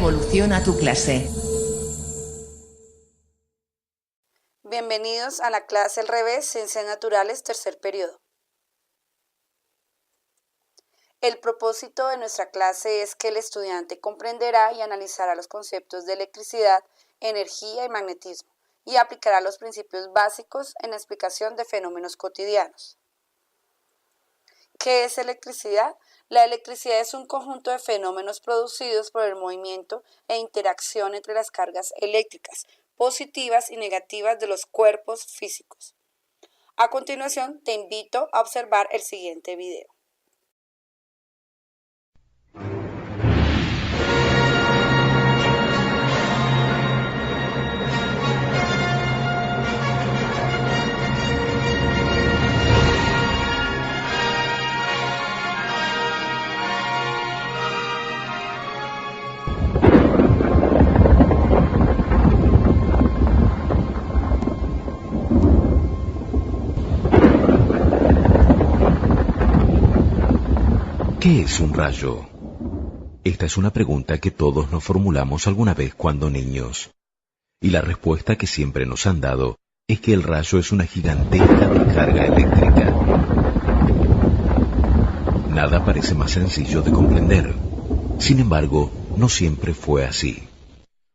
evolución a tu clase. Bienvenidos a la clase al revés, Ciencias Naturales, tercer periodo. El propósito de nuestra clase es que el estudiante comprenderá y analizará los conceptos de electricidad, energía y magnetismo, y aplicará los principios básicos en la explicación de fenómenos cotidianos. ¿Qué es electricidad? La electricidad es un conjunto de fenómenos producidos por el movimiento e interacción entre las cargas eléctricas, positivas y negativas de los cuerpos físicos. A continuación, te invito a observar el siguiente video. ¿Qué es un rayo? Esta es una pregunta que todos nos formulamos alguna vez cuando niños. Y la respuesta que siempre nos han dado es que el rayo es una gigantesca descarga eléctrica. Nada parece más sencillo de comprender. Sin embargo, no siempre fue así.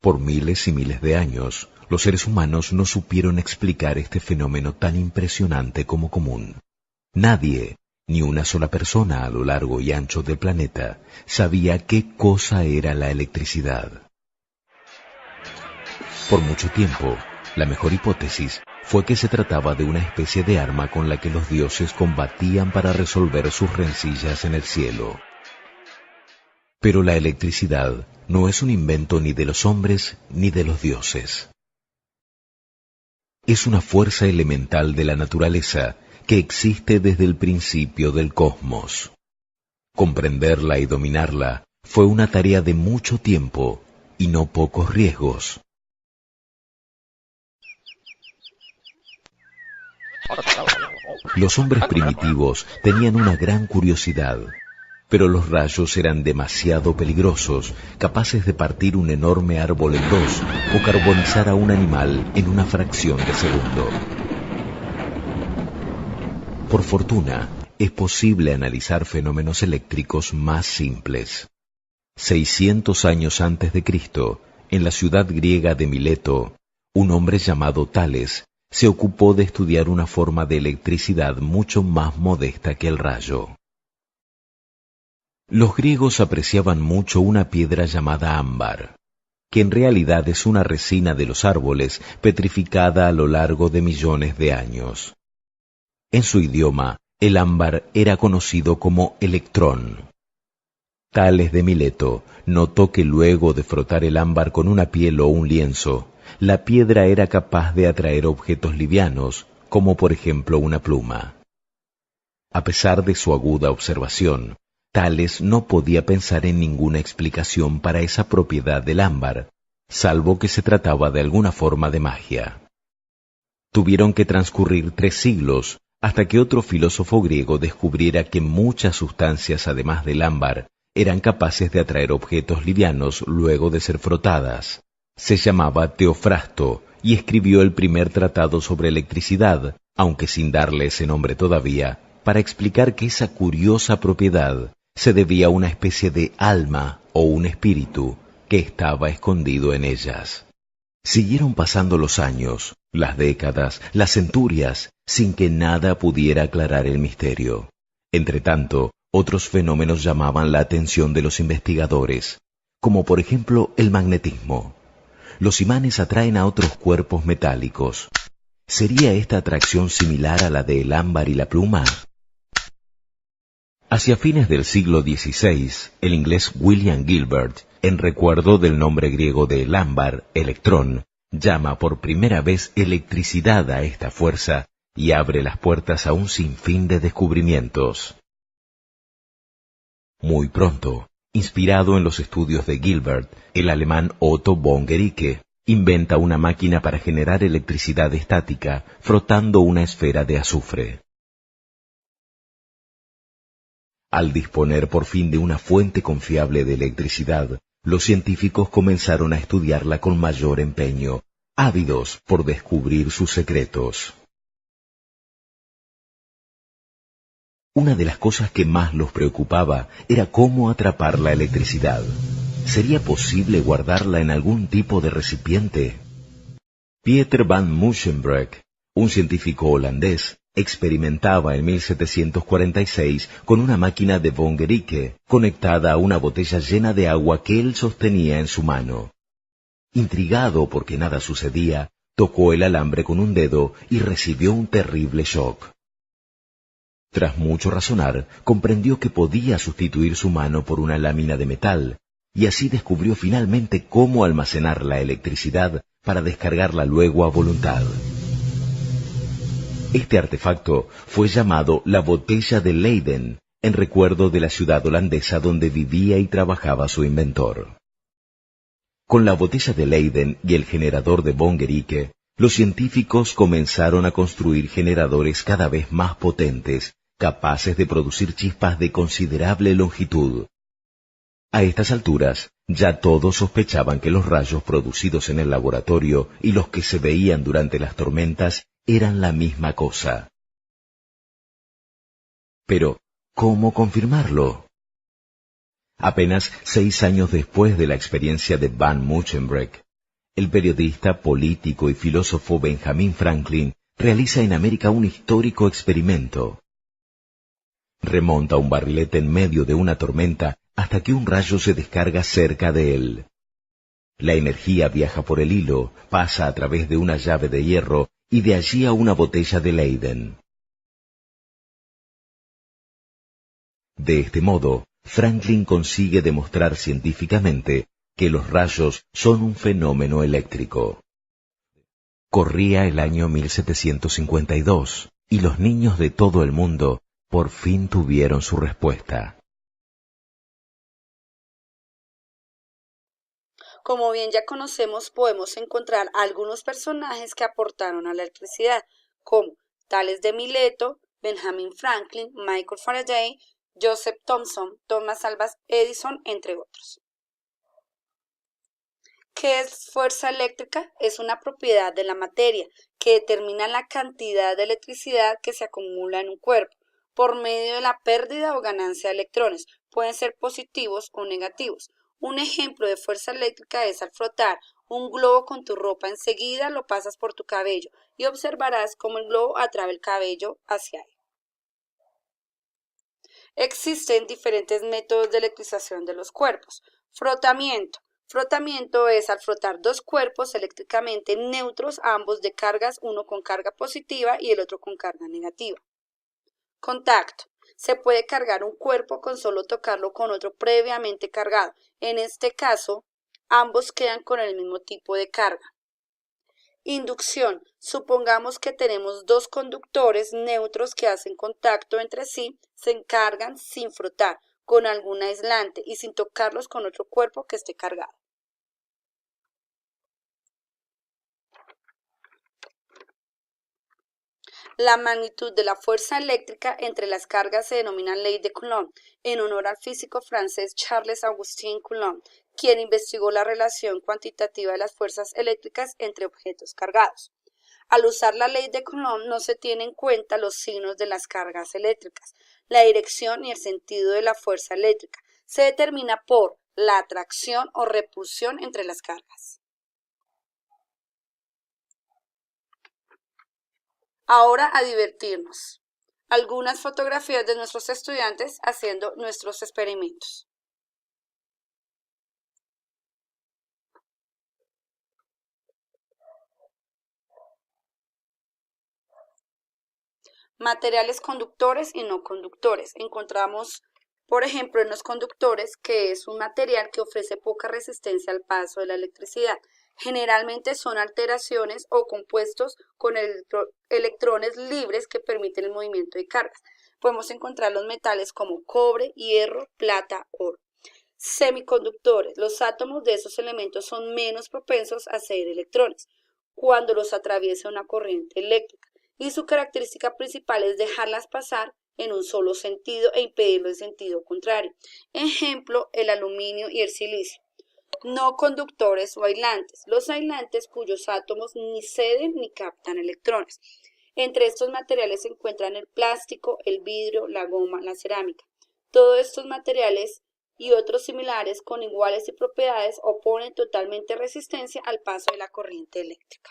Por miles y miles de años, los seres humanos no supieron explicar este fenómeno tan impresionante como común. Nadie, ni una sola persona a lo largo y ancho del planeta, sabía qué cosa era la electricidad. Por mucho tiempo, la mejor hipótesis fue que se trataba de una especie de arma con la que los dioses combatían para resolver sus rencillas en el cielo. Pero la electricidad no es un invento ni de los hombres ni de los dioses. Es una fuerza elemental de la naturaleza que existe desde el principio del cosmos. Comprenderla y dominarla fue una tarea de mucho tiempo y no pocos riesgos. Los hombres primitivos tenían una gran curiosidad, pero los rayos eran demasiado peligrosos, capaces de partir un enorme árbol en dos o carbonizar a un animal en una fracción de segundo. Por fortuna, es posible analizar fenómenos eléctricos más simples. 600 años antes de Cristo, en la ciudad griega de Mileto, un hombre llamado Tales se ocupó de estudiar una forma de electricidad mucho más modesta que el rayo. Los griegos apreciaban mucho una piedra llamada ámbar, que en realidad es una resina de los árboles petrificada a lo largo de millones de años. En su idioma, el ámbar era conocido como electrón. Tales de Mileto notó que luego de frotar el ámbar con una piel o un lienzo, la piedra era capaz de atraer objetos livianos, como por ejemplo una pluma. A pesar de su aguda observación, Tales no podía pensar en ninguna explicación para esa propiedad del ámbar, salvo que se trataba de alguna forma de magia. Tuvieron que transcurrir 3 siglos hasta que otro filósofo griego descubriera que muchas sustancias además del ámbar eran capaces de atraer objetos livianos luego de ser frotadas. Se llamaba Teofrasto y escribió el primer tratado sobre electricidad, aunque sin darle ese nombre todavía, para explicar que esa curiosa propiedad se debía a una especie de alma o un espíritu que estaba escondido en ellas. Siguieron pasando los años, las décadas, las centurias, sin que nada pudiera aclarar el misterio. Entretanto, otros fenómenos llamaban la atención de los investigadores, como por ejemplo el magnetismo. Los imanes atraen a otros cuerpos metálicos. ¿Sería esta atracción similar a la del ámbar y la pluma? Hacia fines del siglo XVI, el inglés William Gilbert, en recuerdo del nombre griego del ámbar, electrón, llama por primera vez electricidad a esta fuerza y abre las puertas a un sinfín de descubrimientos. Muy pronto, inspirado en los estudios de Gilbert, el alemán Otto von Guericke inventa una máquina para generar electricidad estática frotando una esfera de azufre. Al disponer por fin de una fuente confiable de electricidad, Los científicos comenzaron a estudiarla con mayor empeño, ávidos por descubrir sus secretos. Una de las cosas que más los preocupaba era cómo atrapar la electricidad. ¿Sería posible guardarla en algún tipo de recipiente? Pieter van Musschenbroek, un científico holandés, experimentaba en 1746 con una máquina de von Guericke conectada a una botella llena de agua que él sostenía en su mano. Intrigado porque nada sucedía, tocó el alambre con un dedo y recibió un terrible shock. Tras mucho razonar, comprendió que podía sustituir su mano por una lámina de metal, y así descubrió finalmente cómo almacenar la electricidad para descargarla luego a voluntad. Este artefacto fue llamado la botella de Leyden, en recuerdo de la ciudad holandesa donde vivía y trabajaba su inventor. Con la botella de Leyden y el generador de von Guericke, los científicos comenzaron a construir generadores cada vez más potentes, capaces de producir chispas de considerable longitud. A estas alturas, ya todos sospechaban que los rayos producidos en el laboratorio y los que se veían durante las tormentas eran la misma cosa. Pero, ¿cómo confirmarlo? Apenas 6 años después de la experiencia de Van Musschenbroek, el periodista, político y filósofo Benjamin Franklin realiza en América un histórico experimento. Remonta un barrilete en medio de una tormenta hasta que un rayo se descarga cerca de él. La energía viaja por el hilo, pasa a través de una llave de hierro y de allí a una botella de Leyden. De este modo, Franklin consigue demostrar científicamente que los rayos son un fenómeno eléctrico. Corría el año 1752 y los niños de todo el mundo por fin tuvieron su respuesta. Como bien ya conocemos, podemos encontrar algunos personajes que aportaron a la electricidad, como Tales de Mileto, Benjamin Franklin, Michael Faraday, Joseph Thomson, Thomas Alva Edison, entre otros. ¿Qué es fuerza eléctrica? Es una propiedad de la materia que determina la cantidad de electricidad que se acumula en un cuerpo por medio de la pérdida o ganancia de electrones. Pueden ser positivos o negativos. Un ejemplo de fuerza eléctrica es al frotar un globo con tu ropa, enseguida lo pasas por tu cabello y observarás cómo el globo atrae el cabello hacia él. Existen diferentes métodos de electrización de los cuerpos. Frotamiento. Frotamiento es al frotar dos cuerpos eléctricamente neutros, ambos de cargas, uno con carga positiva y el otro con carga negativa. Contacto. Se puede cargar un cuerpo con solo tocarlo con otro previamente cargado. En este caso, ambos quedan con el mismo tipo de carga. Inducción. Supongamos que tenemos dos conductores neutros que hacen contacto entre sí, se encargan sin frotar, con algún aislante y sin tocarlos con otro cuerpo que esté cargado. La magnitud de la fuerza eléctrica entre las cargas se denomina ley de Coulomb, en honor al físico francés Charles-Augustin Coulomb, quien investigó la relación cuantitativa de las fuerzas eléctricas entre objetos cargados. Al usar la ley de Coulomb no se tienen en cuenta los signos de las cargas eléctricas, la dirección y el sentido de la fuerza eléctrica. Se determina por la atracción o repulsión entre las cargas. Ahora a divertirnos. Algunas fotografías de nuestros estudiantes haciendo nuestros experimentos. Materiales conductores y no conductores. Encontramos, por ejemplo, en los conductores, que es un material que ofrece poca resistencia al paso de la electricidad. Generalmente son alteraciones o compuestos con electrones libres que permiten el movimiento de cargas. Podemos encontrar los metales como cobre, hierro, plata, oro. Semiconductores. Los átomos de esos elementos son menos propensos a ceder electrones cuando los atraviesa una corriente eléctrica y su característica principal es dejarlas pasar en un solo sentido e impedirlo en sentido contrario. Ejemplo, el aluminio y el silicio. No conductores o aislantes. Los aislantes cuyos átomos ni ceden ni captan electrones. Entre estos materiales se encuentran el plástico, el vidrio, la goma, la cerámica. Todos estos materiales y otros similares con iguales propiedades oponen totalmente resistencia al paso de la corriente eléctrica.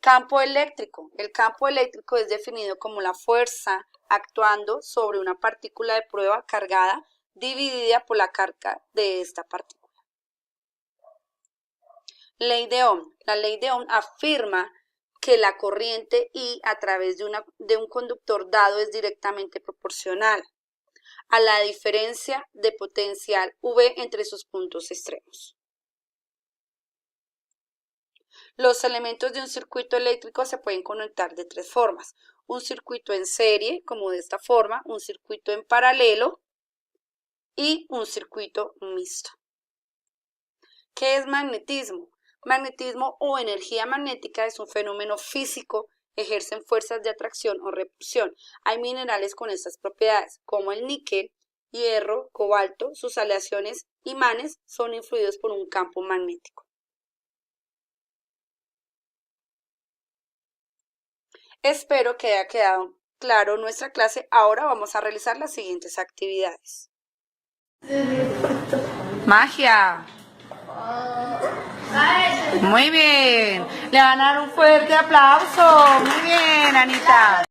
Campo eléctrico. El campo eléctrico es definido como la fuerza actuando sobre una partícula de prueba cargada dividida por la carga de esta partícula. Ley de Ohm. La ley de Ohm afirma que la corriente I a través de un conductor dado es directamente proporcional a la diferencia de potencial V entre sus puntos extremos. Los elementos de un circuito eléctrico se pueden conectar de tres formas. Un circuito en serie, como de esta forma, un circuito en paralelo y un circuito mixto. ¿Qué es magnetismo? Magnetismo o energía magnética es un fenómeno físico, ejercen fuerzas de atracción o repulsión. Hay minerales con estas propiedades, como el níquel, hierro, cobalto, sus aleaciones imanes son influidos por un campo magnético. Espero que haya quedado claro nuestra clase. Ahora vamos a realizar las siguientes actividades. Magia. Muy bien. Le van a dar un fuerte aplauso. Muy bien, Anita.